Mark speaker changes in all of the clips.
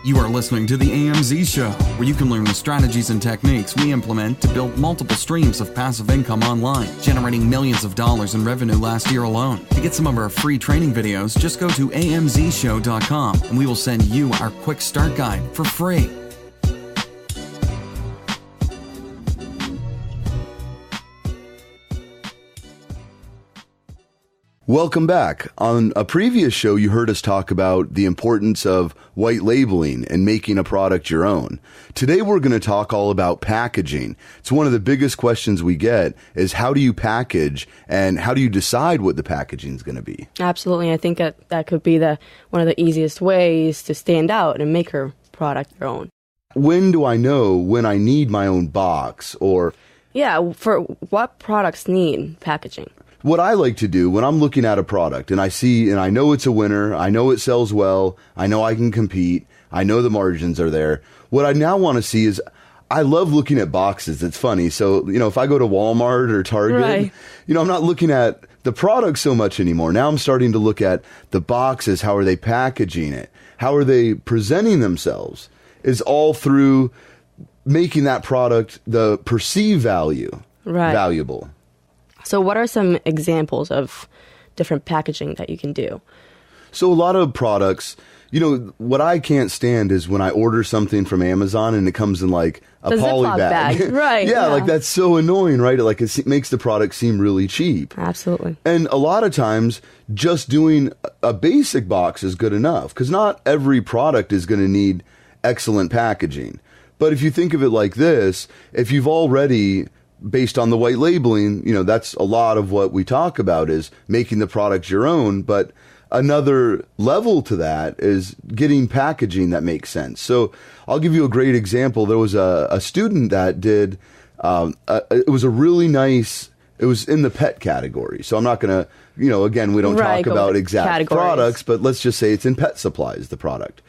Speaker 1: You are listening to the AMZ Show, where you can learn the strategies and techniques we implement to build multiple streams of passive income online, generating millions of dollars in revenue last year alone. To get some of our free training videos, just go to amzshow.com and we will send you our quick start guide for free.
Speaker 2: Welcome back. On a previous show, you heard us talk about the importance of white labeling and making a product your own. Today, we're going to talk all about packaging. It's one of the biggest questions we get is how do you package and how do you decide what the packaging is going to be?
Speaker 3: Absolutely. I think that could be one of the easiest ways to stand out and make your product your own.
Speaker 2: When do I know when I need my own box or...
Speaker 3: Yeah, for what products need packaging?
Speaker 2: What I like to do when I'm looking at a product and I see and I know it's a winner, I know it sells well, I know I can compete, I know the margins are there. What I now want to see is I love looking at boxes. It's funny. So, if I go to Walmart or Target,
Speaker 3: right.
Speaker 2: I'm not looking at the product so much anymore. Now I'm starting to look at the boxes. How are they packaging it? How are they presenting themselves? Is all through making that product the perceived value valuable.
Speaker 3: So what are some examples of different packaging that you can do?
Speaker 2: So a lot of products, what I can't stand is when I order something from Amazon and it comes in like a poly bag.
Speaker 3: Right.
Speaker 2: Yeah, like that's so annoying, right? Like it makes the product seem really cheap.
Speaker 3: Absolutely.
Speaker 2: And a lot of times just doing a basic box is good enough because not every product is going to need excellent packaging. But if you think of it like this, if you've already... based on the white labeling, that's a lot of what we talk about is making the product your own. But another level to that is getting packaging that makes sense. So I'll give you a great example. There was a student that did, it was a really nice, it was in the pet category. So I'm not going to, again, we don't talk about exact products, but let's just say it's in pet supplies, the product.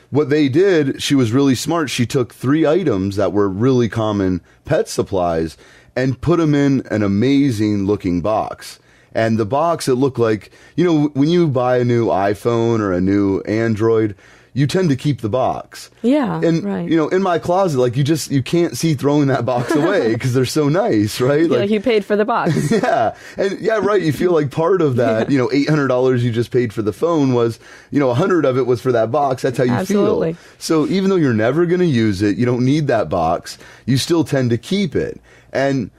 Speaker 2: What they did, she was really smart. She took 3 items that were really common pet supplies and put them in an amazing looking box. And the box, it looked like, when you buy a new iPhone or a new Android, you tend to keep the box.
Speaker 3: Yeah,
Speaker 2: and,
Speaker 3: right.
Speaker 2: In my closet, like you can't see throwing that box away because they're so nice, right?
Speaker 3: Like you paid for the box.
Speaker 2: Yeah. And yeah, right. You feel like part of that, $800 you just paid for the phone was, 100 of it was for that box. That's how you
Speaker 3: Absolutely.
Speaker 2: feel. So even though you're never going to use it, you don't need that box, you still tend to keep it. And,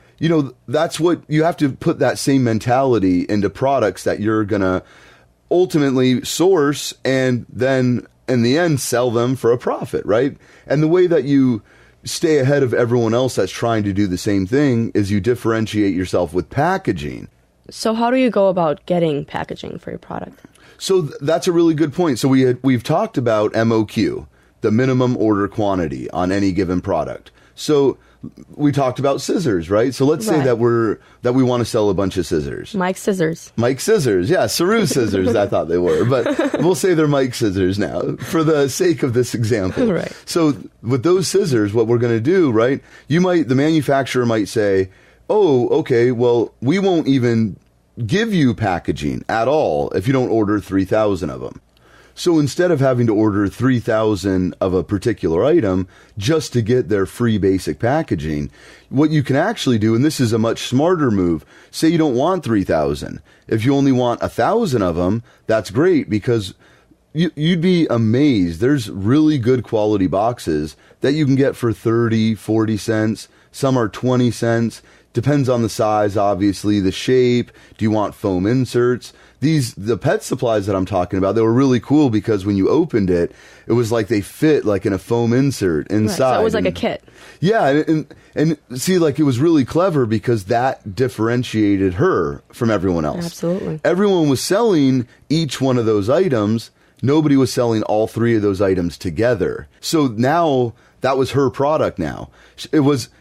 Speaker 2: that's what you have to put that same mentality into products that you're going to ultimately source and then in the end sell them for a profit, right? And the way that you stay ahead of everyone else that's trying to do the same thing is you differentiate yourself with packaging.
Speaker 3: So how do you go about getting packaging for your product?
Speaker 2: So that's a really good point. So we've talked about MOQ, the minimum order quantity on any given product. So we talked about scissors, right? So let's say that we want to sell a bunch of scissors.
Speaker 3: Mike Scissors.
Speaker 2: Yeah, Saru scissors, I thought they were, but we'll say they're Mike Scissors now for the sake of this example.
Speaker 3: Right.
Speaker 2: So with those scissors, what we're going to do, right? The manufacturer might say, oh, okay, well, we won't even give you packaging at all if you don't order 3,000 of them. So instead of having to order 3,000 of a particular item just to get their free basic packaging, what you can actually do, and this is a much smarter move, say you don't want 3,000. If you only want 1,000 of them, that's great because you'd be amazed. There's really good quality boxes that you can get for 30, 40 cents. Some are 20 cents. Depends on the size, obviously, the shape. Do you want foam inserts? The pet supplies that I'm talking about, they were really cool because when you opened it, it was like they fit like in a foam insert inside.
Speaker 3: Right, so it was like a kit.
Speaker 2: Yeah, and see, like it was really clever because that differentiated her from everyone else.
Speaker 3: Absolutely.
Speaker 2: Everyone was selling each one of those items. Nobody was selling all 3 of those items together. So now that was her product now.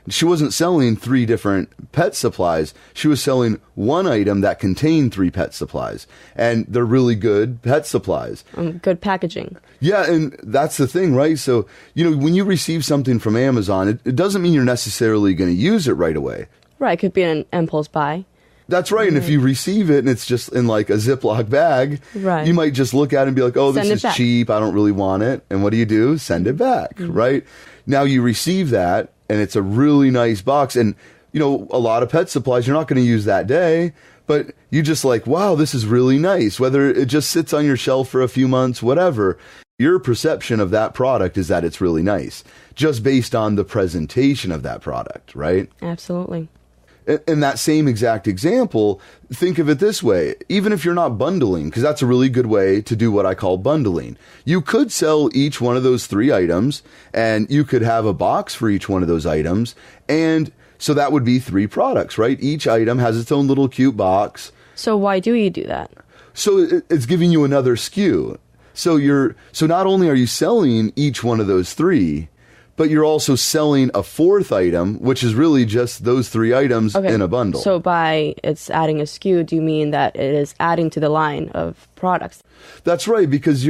Speaker 2: She wasn't selling 3 different pet supplies. She was selling one item that contained 3 pet supplies. And they're really good pet supplies.
Speaker 3: Good packaging.
Speaker 2: Yeah, and that's the thing, right? So, when you receive something from Amazon, it doesn't mean you're necessarily going to use it right away.
Speaker 3: Right, it could be an impulse buy.
Speaker 2: That's right. And if you receive it and it's just in like a Ziploc bag,
Speaker 3: Right.
Speaker 2: you might just look at it and be like, oh,
Speaker 3: Send it
Speaker 2: this is
Speaker 3: back.
Speaker 2: cheap. I don't really want it. And what do? Send it back, right? Now you receive that and it's a really nice box. And, you know, a lot of pet supplies you're not going to use that day, but you just like, wow, this is really nice. Whether it just sits on your shelf for a few months, whatever, your perception of that product is that it's really nice just based on the presentation of that product, right?
Speaker 3: Absolutely.
Speaker 2: In that same exact example, think of it this way. Even if you're not bundling, because that's a really good way to do what I call bundling, you could sell each one of those 3 items and you could have a box for each one of those items. And so that would be 3 products, right? Each item has its own little cute box.
Speaker 3: So why do you do that?
Speaker 2: So it's giving you another SKU. So not only are you selling each one of those 3, but you're also selling a 4th item, which is really just those 3 items in a bundle.
Speaker 3: So by it's adding a SKU, do you mean that it is adding to the line of products?
Speaker 2: That's right, because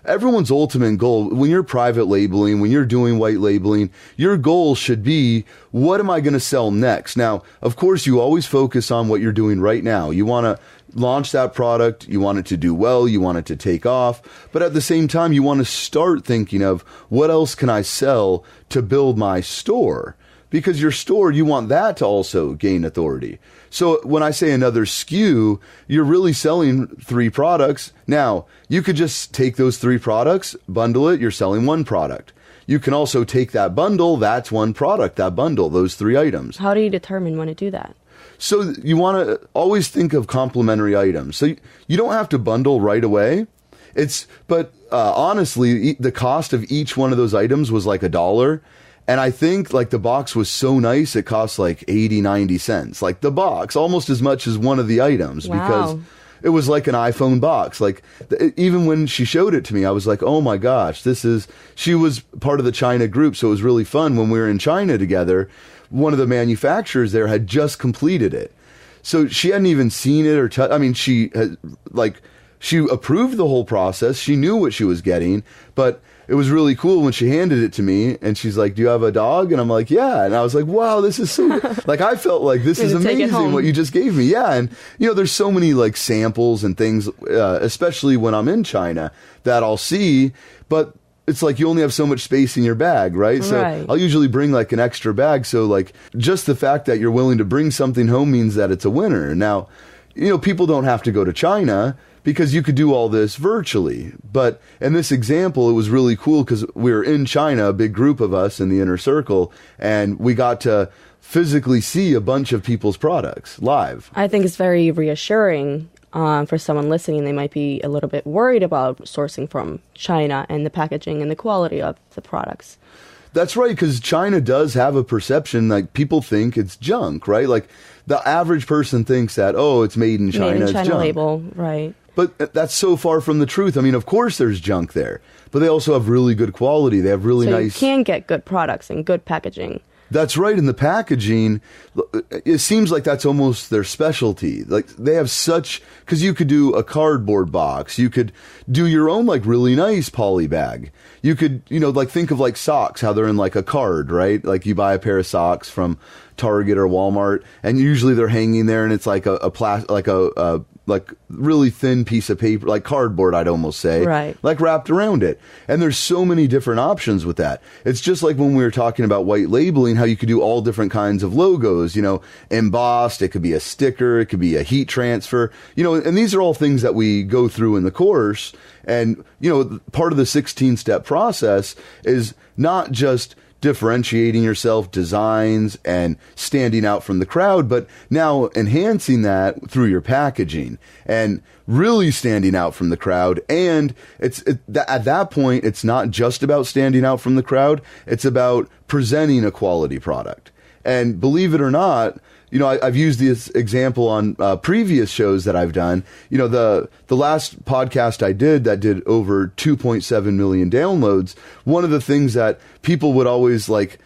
Speaker 2: everyone's ultimate goal, when you're private labeling, when you're doing white labeling, your goal should be, what am I going to sell next? Now, of course, you always focus on what you're doing right now. You want to launch that product, you want it to do well, you want it to take off, but at the same time, you want to start thinking of, what else can I sell to build my store? Because your store, you want that to also gain authority. So when I say another SKU, you're really selling 3 products. Now, you could just take those 3 products, bundle it, you're selling 1 product. You can also take that bundle, that's 1 product, that bundle, those 3 items.
Speaker 3: How do you determine when to do that?
Speaker 2: So you want to always think of complementary items. So you don't have to bundle right away. But honestly, the cost of each one of those items was like $1. And I think like the box was so nice, it cost like 80, 90 cents. Like the box, almost as much as one of the items.
Speaker 3: Wow.
Speaker 2: Because it was like an iPhone box. Like even when she showed it to me, I was like, oh my gosh, she was part of the China group. So it was really fun when we were in China together. One of the manufacturers there had just completed it. So she hadn't even seen it she approved the whole process. She knew what she was getting, but it was really cool when she handed it to me and she's like, do you have a dog? And I'm like, yeah. And I was like, wow, this is so good. Like, I felt like this is amazing what you just gave me. Yeah. And there's so many like samples and things, especially when I'm in China, that I'll see, but it's like you only have so much space in your bag, right? So I'll usually bring like an extra bag. So like just the fact that you're willing to bring something home means that it's a winner. Now, people don't have to go to China because you could do all this virtually. But in this example, it was really cool because we were in China, a big group of us in the inner circle, and we got to physically see a bunch of people's products live.
Speaker 3: I think it's very reassuring. For someone listening, they might be a little bit worried about sourcing from China and the packaging and the quality of the products.
Speaker 2: That's right, because China does have a perception, like people think it's junk, right? Like the average person thinks that, it's made in China,
Speaker 3: made in
Speaker 2: it's
Speaker 3: China
Speaker 2: junk.
Speaker 3: label, right.
Speaker 2: But that's so far from the truth. I mean, of course there's junk there, but they also have really good quality. They have really nice...
Speaker 3: So you can get good products and good packaging.
Speaker 2: That's right. In the packaging, it seems like that's almost their specialty. Like they have because you could do a cardboard box. You could do your own like really nice poly bag. You could, like think of like socks, how they're in like a card, right? Like you buy a pair of socks from Target or Walmart and usually they're hanging there and it's like like really thin piece of paper, like cardboard, I'd almost say,
Speaker 3: right,
Speaker 2: like wrapped around it. And there's so many different options with that. It's just like when we were talking about white labeling, how you could do all different kinds of logos, embossed, it could be a sticker, it could be a heat transfer, and these are all things that we go through in the course. And, part of the 16-step process is not just differentiating yourself, designs, and standing out from the crowd, but now enhancing that through your packaging and really standing out from the crowd. And at that point, it's not just about standing out from the crowd. It's about presenting a quality product. And believe it or not, I've used this example on previous shows that I've done. The last podcast I did that did over 2.7 million downloads, one of the things that people would always like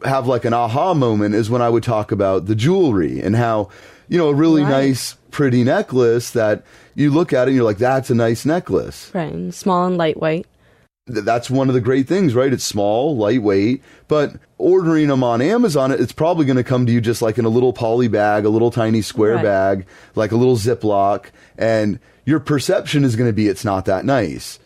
Speaker 2: have like an aha moment is when I would talk about the jewelry and how, a really nice, pretty necklace that you look at it and you're like, that's a nice necklace.
Speaker 3: Right. And small and lightweight.
Speaker 2: that's one of the great things, right? It's small, lightweight, but ordering them on Amazon, it's probably going to come to you just like in a little poly bag, a little tiny square bag, like a little Ziploc, and your perception is going to be it's not that nice.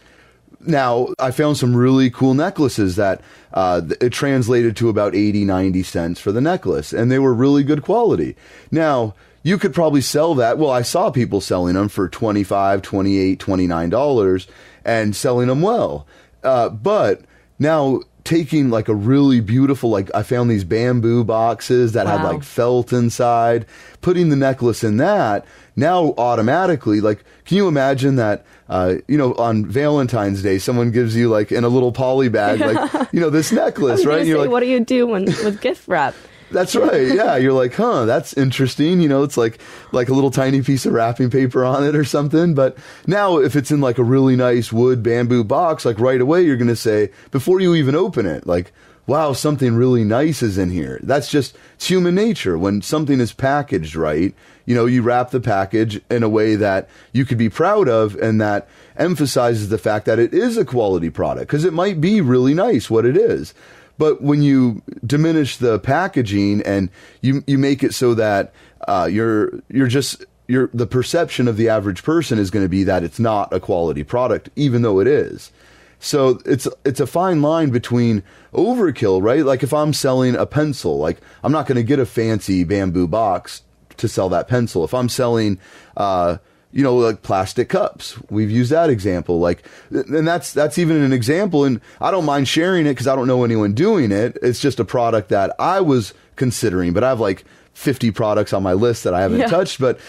Speaker 2: Now, I found some really cool necklaces that it translated to about 80, 90 cents for the necklace, and they were really good quality. Now, you could probably sell that. Well, I saw people selling them for $25, $28, $29 and selling them well. But now taking like a really beautiful, like I found these bamboo boxes that had like felt inside, putting the necklace in that, now automatically, like, can you imagine that, on Valentine's Day, someone gives you like in a little poly bag, like, this necklace, right?
Speaker 3: And you're like, what do you do with gift wrap?
Speaker 2: That's right. Yeah. You're like, that's interesting. It's like a little tiny piece of wrapping paper on it or something. But now if it's in like a really nice wood bamboo box, like right away, you're going to say, before you even open it, like, wow, something really nice is in here. It's human nature. When something is packaged right, you wrap the package in a way that you could be proud of and that emphasizes the fact that it is a quality product, because it might be really nice what it is. But when you diminish the packaging and you make it so that the perception of the average person is going to be that it's not a quality product, even though it is. So it's a fine line between overkill, right? Like if I'm selling a pencil, like I'm not going to get a fancy bamboo box to sell that pencil. If I'm selling, like plastic cups. We've used that example. Like, and that's even an example. And I don't mind sharing it because I don't know anyone doing it. It's just a product that I was considering, but I have like 50 products on my list that I haven't touched. But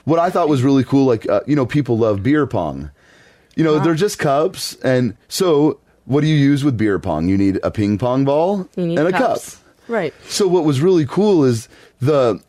Speaker 2: what I thought was really cool, like, people love beer pong. They're just cups. And so what do you use with beer pong? You need a ping pong ball and a cup.
Speaker 3: Right.
Speaker 2: So what was really cool is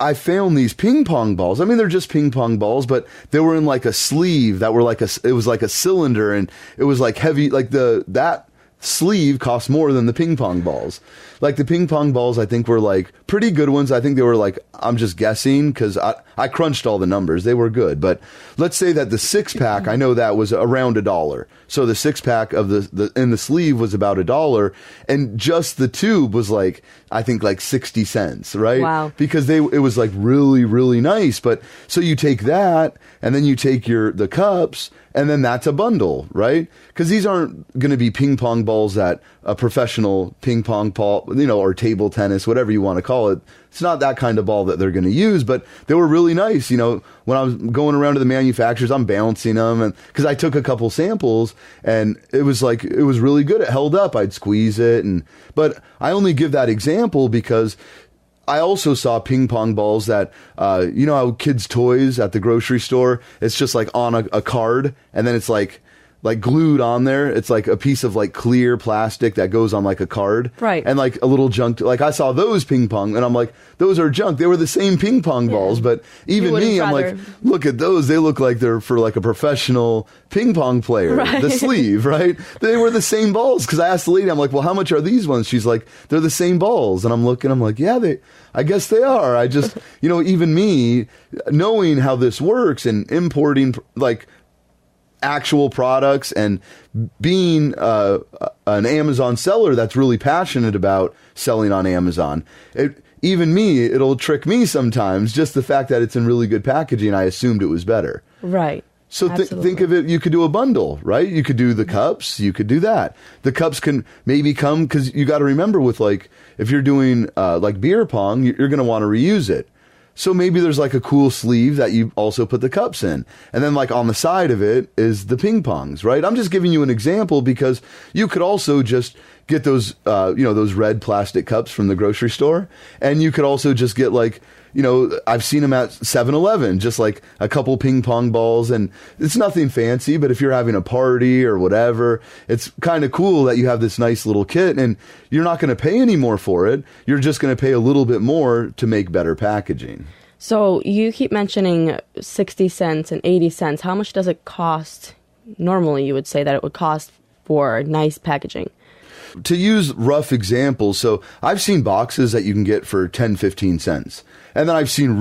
Speaker 2: I found these ping pong balls. I mean, they're just ping pong balls, but they were in like a sleeve that were it was like a cylinder, and it was like heavy, like that sleeve cost more than the ping pong balls. Like the ping pong balls, I think were like pretty good ones. I think they were like, I'm just guessing because I crunched all the numbers. They were good. But let's say that the 6-pack, I know that was around $1. So the 6-pack of in the sleeve was about $1, and just the tube was like, I think like 60 cents, right?
Speaker 3: Wow.
Speaker 2: Because it was like really, really nice. But so you take that and then you take the cups, and then that's a bundle, right? Because these aren't going to be ping pong balls that a professional ping pong ball, or table tennis, whatever you want to call it. It's not that kind of ball that they're going to use, but they were really nice. When I was going around to the manufacturers, I'm bouncing them, and because I took a couple samples, and it was really good. It held up. I'd squeeze it, but I only give that example because I also saw ping pong balls that, how kids' toys at the grocery store, it's just like on a card, and then it's like glued on there. It's like a piece of like clear plastic that goes on like a card.
Speaker 3: Right.
Speaker 2: And like a little junk, like I saw those ping pong, and I'm like, those are junk. They were the same ping pong balls, but even me, I'm like, look at those. They look like they're for like a professional ping pong player. Right. The sleeve, right? They were the same balls. Cause I asked the lady, I'm like, well, how much are these ones? She's like, they're the same balls. And I'm looking, I'm like, yeah, I guess they are. I just, even me knowing how this works and importing like actual products and being an Amazon seller that's really passionate about selling on Amazon, it'll trick me sometimes. Just the fact that it's in really good packaging, I assumed it was better.
Speaker 3: Right.
Speaker 2: So think of it, you could do a bundle, right? You could do the cups, you could do that. The cups can maybe come, because you got to remember with like, if you're doing like beer pong, you're going to want to reuse it. So maybe there's like a cool sleeve that you also put the cups in. And then like on the side of it is the ping pongs, right? I'm just giving you an example because you could also just get those, those red plastic cups from the grocery store. And you could also just get like, I've seen them at 7-Eleven, just like a couple ping pong balls, and it's nothing fancy, but if you're having a party or whatever, it's kind of cool that you have this nice little kit, and you're not going to pay any more for it. You're just going to pay a little bit more to make better packaging.
Speaker 3: So you keep mentioning 60 cents and 80 cents. How much does it cost? Normally, you would say that it would cost for nice packaging.
Speaker 2: To use rough examples, so I've seen boxes that you can get for 10, 15 cents. And then I've seen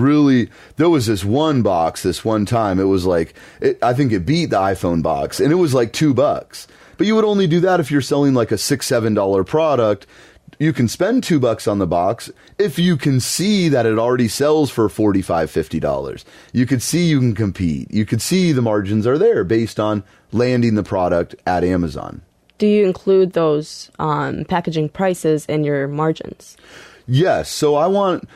Speaker 2: there was this one box this one time. It was like, I think it beat the iPhone box, and it was like $2. But you would only do that if you're selling like a $6-7 product. You can spend $2 on the box if you can see that it already sells for $45-50. You could see you can compete. You could see the margins are there based on landing the product at Amazon.
Speaker 3: Do you include those packaging prices in your margins?
Speaker 2: Yes. So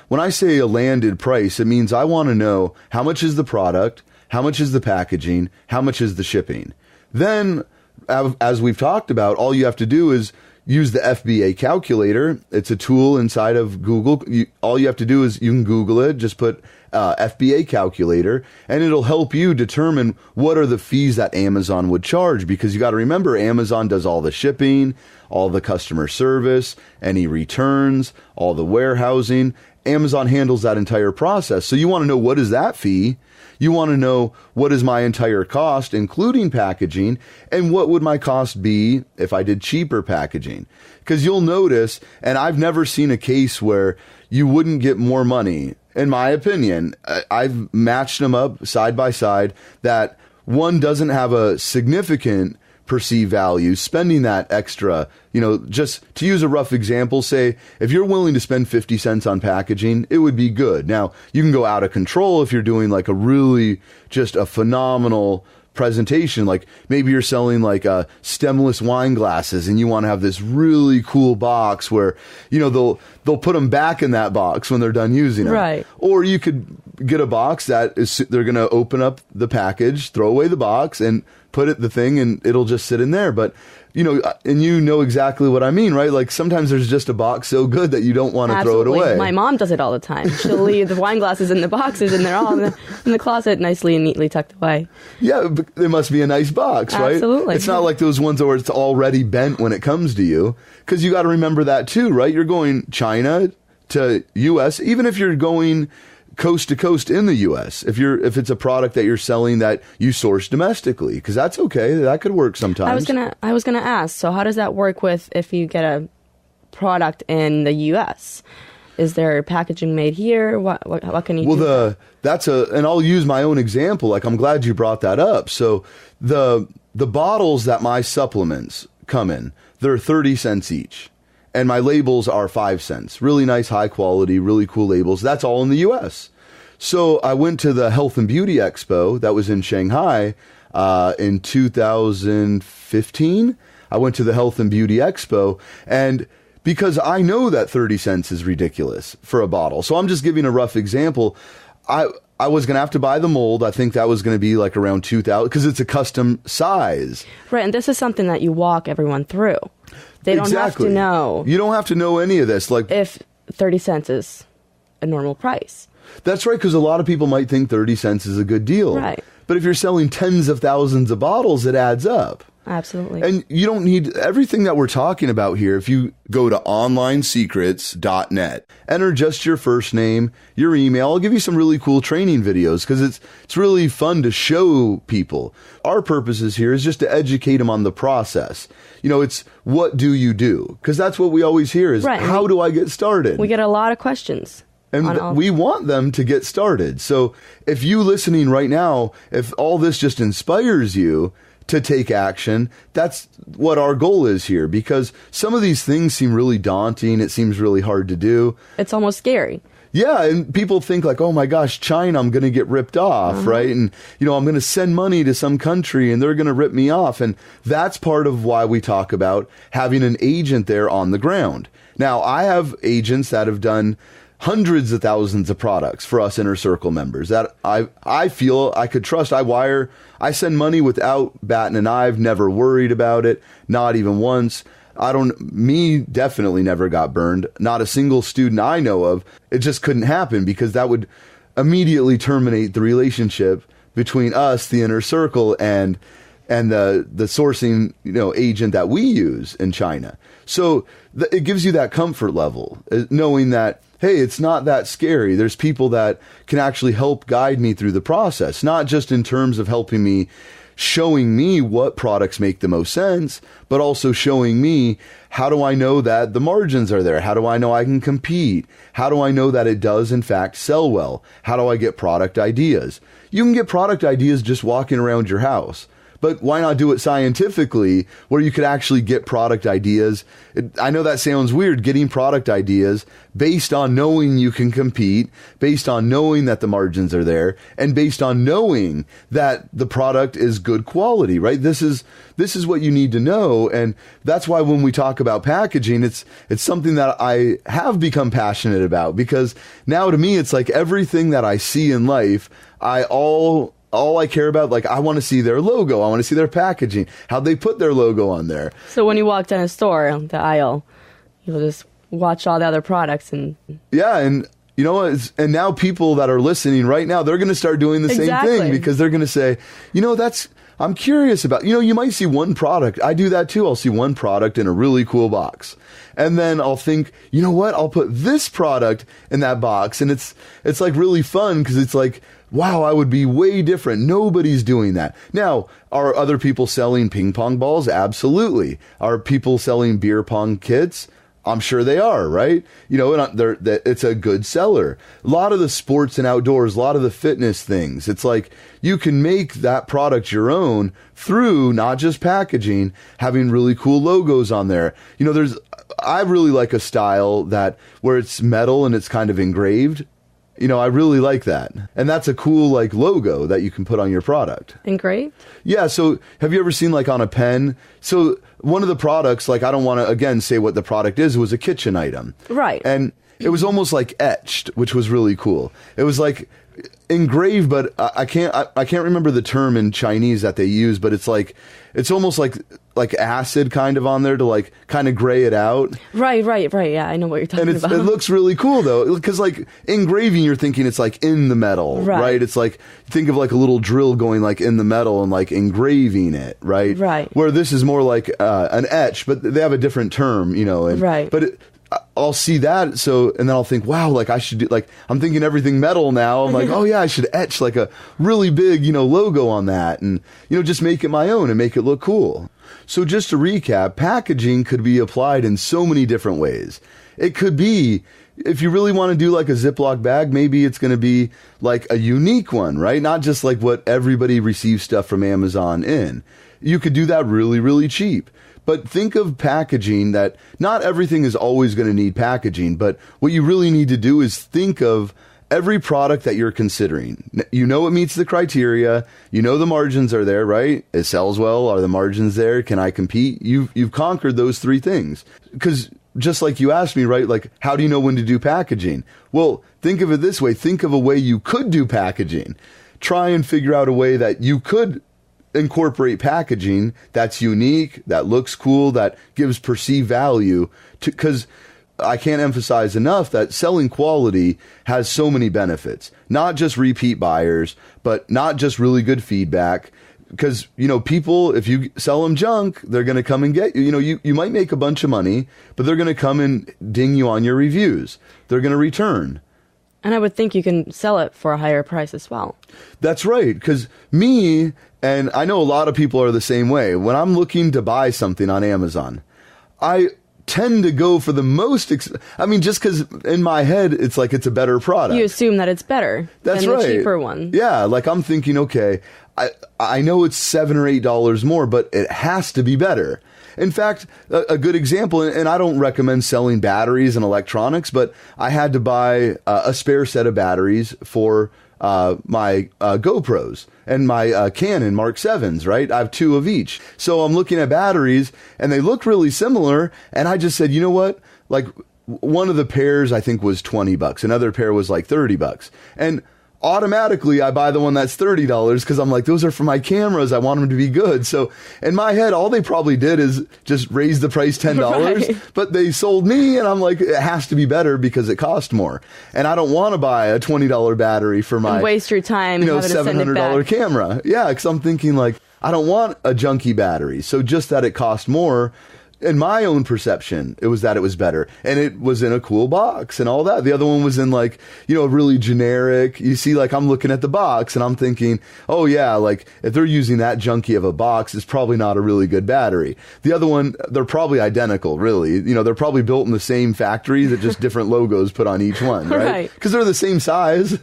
Speaker 2: when I say a landed price, it means I want to know how much is the product, how much is the packaging, how much is the shipping. Then, as we've talked about, all you have to do is use the FBA calculator. It's a tool inside of Google. All you have to do is you can Google it, just put FBA calculator, and it'll help you determine what are the fees that Amazon would charge, because you got to remember Amazon does all the shipping, all the customer service, any returns, all the warehousing. Amazon handles that entire process. So you want to know, what is that fee? You want to know, what is my entire cost, including packaging, and what would my cost be if I did cheaper packaging? Because you'll notice, and I've never seen a case where you wouldn't get more money. In my opinion, I've matched them up side by side, that one doesn't have a significant perceived value, spending that extra, just to use a rough example, say if you're willing to spend 50 cents on packaging, it would be good. Now, you can go out of control if you're doing like a really just a phenomenal presentation, like maybe you're selling like stemless wine glasses and you want to have this really cool box where they'll put them back in that box when they're done using them,
Speaker 3: right?
Speaker 2: Or you could get a box that is, they're going to open up the package, throw away the box, and put the thing, and it'll just sit in there. But and you know exactly what I mean, right? Like sometimes there's just a box so good that you don't want to throw it away.
Speaker 3: My mom does it all the time. She'll leave the wine glasses in the boxes, and they're all in the closet, nicely and neatly tucked away.
Speaker 2: Yeah, but it must be a nice box, right?
Speaker 3: Absolutely.
Speaker 2: It's not like those ones where it's already bent when it comes to you, because you got to remember that too, right? You're going China to U.S., even if you're going coast to coast in the U.S. If it's a product that you're selling that you source domestically, because that's okay, that could work sometimes.
Speaker 3: I was gonna ask. So how does that work with if you get a product in the U.S.? Is there packaging made here? What can you do?
Speaker 2: Well, and I'll use my own example. Like, I'm glad you brought that up. So the bottles that my supplements come in, they're 30 cents each. And my labels are 5 cents. Really nice, high quality, really cool labels. That's all in the U.S. So I went to the Health and Beauty Expo that was in Shanghai in 2015. I went to the Health and Beauty Expo, and because I know that 30 cents is ridiculous for a bottle. So I'm just giving a rough example. I was going to have to buy the mold. I think that was going to be like around $2,000, because it's a custom size.
Speaker 3: Right, and this is something that you walk everyone through. They don't have to know.
Speaker 2: You don't have to know any of this. Like,
Speaker 3: if 30 cents is a normal price.
Speaker 2: That's right, because a lot of people might think 30 cents is a good deal.
Speaker 3: Right.
Speaker 2: But if you're selling tens of thousands of bottles, it adds up.
Speaker 3: Absolutely.
Speaker 2: And you don't need everything that we're talking about here. If you go to onlinesecrets.net, enter just your first name, your email. I'll give you some really cool training videos, because it's really fun to show people. Our purposes here is just to educate them on the process. It's what do you do? Because that's what we always hear is, right, how do I get started?
Speaker 3: We get a lot of questions.
Speaker 2: And we want them to get started. So if you listening right now, if all this just inspires you to take action, that's what our goal is here, because some of these things seem really daunting. It seems really hard to do.
Speaker 3: It's almost scary.
Speaker 2: Yeah, and people think like, oh my gosh, China, I'm going to get ripped off, right? And, I'm going to send money to some country and they're going to rip me off. And that's part of why we talk about having an agent there on the ground. Now, I have agents that have done hundreds of thousands of products for us Inner Circle members that I feel I could trust. I send money without batting an eye. I've never worried about it, not even once. Definitely never got burned. Not a single student I know of. It just couldn't happen, because that would immediately terminate the relationship between us, the Inner Circle, and the sourcing agent that we use in China. So it gives you that comfort level, knowing that, hey, it's not that scary. There's people that can actually help guide me through the process, not just in terms of helping me, showing me what products make the most sense, but also showing me, how do I know that the margins are there? How do I know I can compete? How do I know that it does in fact sell well? How do I get product ideas? You can get product ideas just walking around your house. But why not do it scientifically where you could actually get product ideas? I know that sounds weird, getting product ideas based on knowing you can compete, based on knowing that the margins are there, and based on knowing that the product is good quality, right? This is what you need to know. And that's why when we talk about packaging, it's something that I have become passionate about, because now to me, it's like everything that I see in life, all I care about, like, I want to see their logo. I want to see their packaging, how they put their logo on there.
Speaker 3: So when you walk down a store, the aisle, you'll just watch all the other products and...
Speaker 2: Yeah, and you know what? And now people that are listening right now, they're going to start doing the same thing, because they're going to say, I'm curious about, you might see one product. I do that too. I'll see one product in a really cool box. And then I'll think, you know what? I'll put this product in that box. And it's like really fun, because it's like, wow, I would be way different. Nobody's doing that. Now, are other people selling ping pong balls? Absolutely. Are people selling beer pong kits? I'm sure they are, right? It's a good seller. A lot of the sports and outdoors, a lot of the fitness things, it's like you can make that product your own through not just packaging, having really cool logos on there. I really like a style where it's metal and it's kind of engraved. I really like that. And that's a cool, like, logo that you can put on your product.
Speaker 3: Engraved?
Speaker 2: Yeah. So have you ever seen, like, on a pen? So one of the products, like, I don't want to, again, say what the product is. It was a kitchen item.
Speaker 3: Right.
Speaker 2: And it was almost like etched, which was really cool. It was like engraved, but I can't remember the term in Chinese that they use, but it's almost like acid kind of on there to, like, kind of gray it out.
Speaker 3: Right. Yeah, I know what you're talking about.
Speaker 2: And it looks really cool though, because, like, engraving, you're thinking it's like in the metal, right? It's like, think of like a little drill going like in the metal and like engraving it, right?
Speaker 3: Right.
Speaker 2: Where this is more like an etch, but they have a different term,
Speaker 3: right.
Speaker 2: But I'll see that, and then I'll think, wow, like, I should do, like, I'm thinking everything metal now. I'm like, oh yeah, I should etch like a really big, logo on that, and, just make it my own and make it look cool. So just to recap, packaging could be applied in so many different ways. It could be, if you really want to do like a Ziploc bag, maybe it's going to be like a unique one, right? Not just like what everybody receives stuff from Amazon in. You could do that really, really cheap. But think of packaging that not everything is always going to need packaging, but what you really need to do is think of every product that you're considering. It meets the criteria. The margins are there, right? It sells well. Are the margins there? Can I compete? You've conquered those three things. Because just like you asked me, right? Like, how do you know when to do packaging? Well, think of it this way. Think of a way you could do packaging. Try and figure out a way that you could incorporate packaging that's unique, that looks cool, that gives perceived value, because I can't emphasize enough that selling quality has so many benefits. Not just repeat buyers, but not just really good feedback. Because, people, if you sell them junk, they're going to come and get you. You might make a bunch of money, but they're going to come and ding you on your reviews. They're going to return.
Speaker 3: And I would think you can sell it for a higher price as well. That's
Speaker 2: right. Because and I know a lot of people are the same way. When I'm looking to buy something on Amazon, I tend to go for the most, just because in my head, it's like it's a better product.
Speaker 3: You assume that it's better than the cheaper one.
Speaker 2: Yeah, like I'm thinking, okay, I know it's $7 or $8 more, but it has to be better. In fact, a good example, and I don't recommend selling batteries and electronics, but I had to buy a spare set of batteries for my GoPros and my Canon Mark 7s, right? I have two of each. So I'm looking at batteries and they look really similar. And I just said, you know what? Like, one of the pairs I think was $20. Another pair was like $30. And automatically I buy the one that's $30 because I'm like, those are for my cameras. I want them to be good. So in my head, all they probably did is just raise the price $10, right. But they sold me and I'm like, it has to be better because it cost more. And I don't want to buy a $20 battery for my,
Speaker 3: and waste your time,
Speaker 2: $700 camera. Yeah. Cause I'm thinking like, I don't want a junky battery. So just that it cost more, in my own perception, it was that it was better. And it was in a cool box and all that. The other one was in like, really generic. You see, like, I'm looking at the box and I'm thinking, oh yeah, like if they're using that junky of a box, it's probably not a really good battery. The other one, they're probably identical, really. They're probably built in the same factory, that just different logos put on each one, right? Because they're the same size.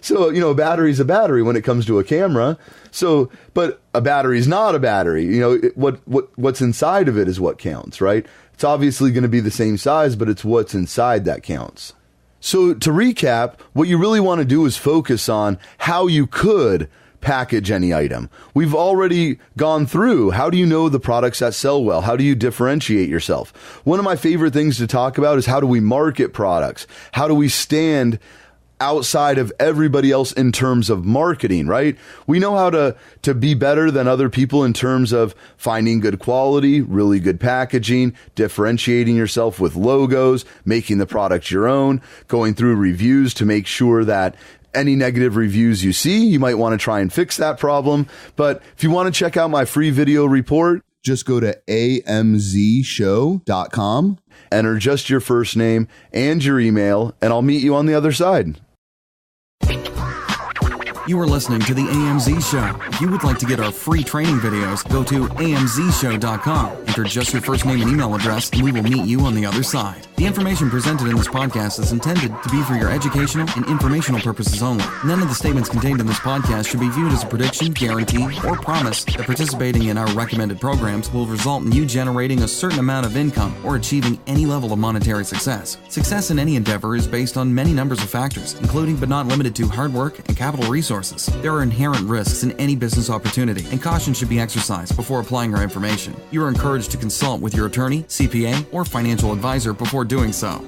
Speaker 2: So, a battery's a battery when it comes to a camera. So, but a battery's not a battery. What's inside of it is what counts, right? It's obviously going to be the same size, but it's what's inside that counts. So to recap, what you really want to do is focus on how you could package any item. We've already gone through how do you know the products that sell well? How do you differentiate yourself? One of my favorite things to talk about is how do we market products? How do we stand outside of everybody else in terms of marketing, right? We know how to be better than other people in terms of finding good quality, really good packaging, differentiating yourself with logos, making the product your own, going through reviews to make sure that any negative reviews you see, you might want to try and fix that problem. But if you want to check out my free video report, just go to amzshow.com, enter just your first name and your email, and I'll meet you on the other side.
Speaker 1: You are listening to the AMZ Show. If you would like to get our free training videos, go to amzshow.com, enter just your first name and email address, and we will meet you on the other side. The information presented in this podcast is intended to be for your educational and informational purposes only. None of the statements contained in this podcast should be viewed as a prediction, guarantee, or promise that participating in our recommended programs will result in you generating a certain amount of income or achieving any level of monetary success. Success in any endeavor is based on many numbers of factors, including but not limited to hard work and capital resources. There are inherent risks in any business opportunity, and caution should be exercised before applying our information. You are encouraged to consult with your attorney, CPA, or financial advisor before doing so.